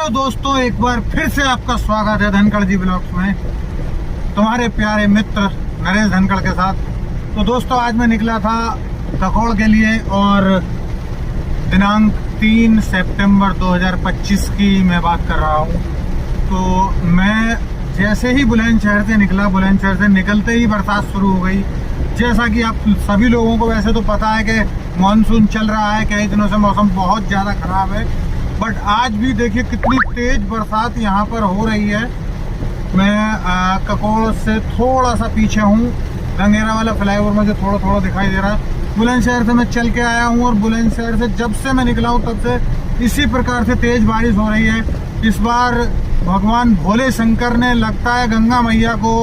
Hello दोस्तों, एक बार फिर से आपका स्वागत है धनखड़ जी ब्लॉग्स में, तुम्हारे प्यारे मित्र नरेश धनखड़ के साथ। तो दोस्तों, आज मैं निकला था ककोड़ के लिए और दिनांक 3 सितंबर 2025 की मैं बात कर रहा हूँ। तो मैं जैसे ही बुलंदशहर से निकला, बुलंदशहर से निकलते ही बरसात शुरू हो गई। जैसा कि आप सभी लोगों को वैसे तो पता है कि मानसून चल रहा है, कई दिनों से मौसम बहुत ज़्यादा ख़राब है, बट आज भी देखिए कितनी तेज बरसात यहाँ पर हो रही है। मैं ककोड़ से थोड़ा सा पीछे हूँ, गंगेरा वाला फ्लाईओवर मुझे थोड़ा थोड़ा दिखाई दे रहा है। बुलंदशहर से मैं चल के आया हूँ और बुलंदशहर से जब से मैं निकला हूँ तब से इसी प्रकार से तेज बारिश हो रही है। इस बार भगवान भोले शंकर ने लगता है गंगा मैया को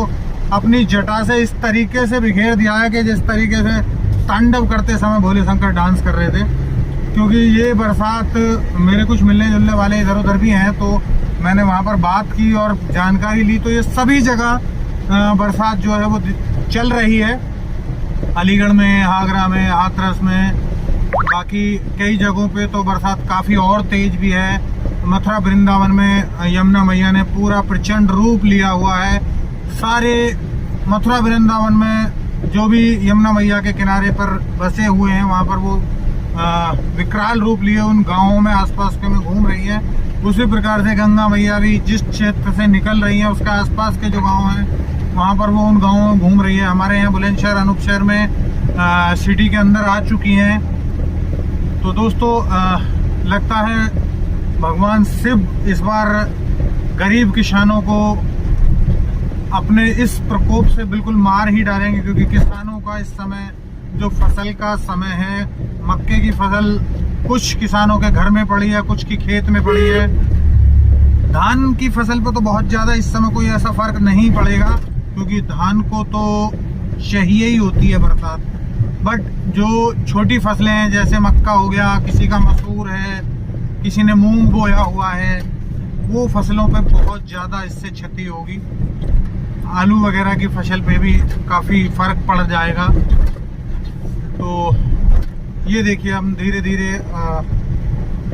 अपनी जटा से इस तरीके से बिखेर दिया है कि जिस तरीके से तांडव करते समय भोले शंकर डांस कर रहे थे। क्योंकि ये बरसात मेरे कुछ मिलने जुलने वाले इधर उधर भी हैं, तो मैंने वहाँ पर बात की और जानकारी ली, तो ये सभी जगह बरसात जो है वो चल रही है। अलीगढ़ में, आगरा में, हाथरस में, बाकी कई जगहों पे तो बरसात काफ़ी और तेज भी है। मथुरा वृंदावन में यमुना मैया ने पूरा प्रचंड रूप लिया हुआ है। सारे मथुरा वृंदावन में जो भी यमुना मैया के किनारे पर बसे हुए हैं, वहाँ पर वो विकराल रूप लिए उन गांवों में आसपास के में घूम रही है। उसी प्रकार से गंगा मैया भी जिस क्षेत्र से निकल रही है उसके आसपास के जो गांव हैं वहाँ पर वो उन गांवों में घूम रही है। हमारे यहाँ बुलंदशहर, अनूपशहर में सिटी के अंदर आ चुकी हैं। तो दोस्तों, लगता है भगवान शिव इस बार गरीब किसानों को अपने इस प्रकोप से बिल्कुल मार ही डालेंगे, क्योंकि किसानों का इस समय जो फसल का समय है, मक्के की फसल कुछ किसानों के घर में पड़ी है, कुछ की खेत में पड़ी है। धान की फसल पे तो बहुत ज़्यादा इस समय कोई ऐसा फर्क नहीं पड़ेगा, क्योंकि धान को तो चाहिए ही होती है बरसात। बट जो छोटी फसलें हैं, जैसे मक्का हो गया, किसी का मसूर है, किसी ने मूंग बोया हुआ है, वो फसलों पे बहुत ज़्यादा इससे क्षति होगी। आलू वगैरह की फसल पे भी काफ़ी फर्क पड़ जाएगा। तो ये देखिए, हम धीरे धीरे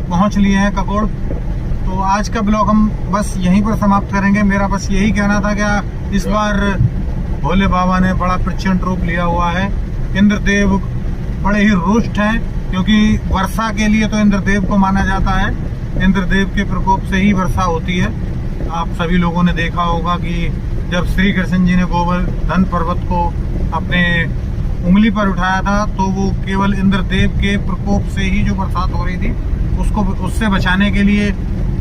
पहुंच लिए हैं ककोड़। तो आज का ब्लॉग हम बस यहीं पर समाप्त करेंगे। मेरा बस यही कहना था कि इस बार भोले बाबा ने बड़ा प्रचंड रूप लिया हुआ है। इंद्रदेव बड़े ही रुष्ट हैं, क्योंकि वर्षा के लिए तो इंद्रदेव को माना जाता है। इंद्रदेव के प्रकोप से ही वर्षा होती है। आप सभी लोगों ने देखा होगा कि जब श्री कृष्ण जी ने गोवर्धन पर्वत को अपने उंगली पर उठाया था, तो वो केवल इंद्रदेव के प्रकोप से ही जो बरसात हो रही थी उसको उससे बचाने के लिए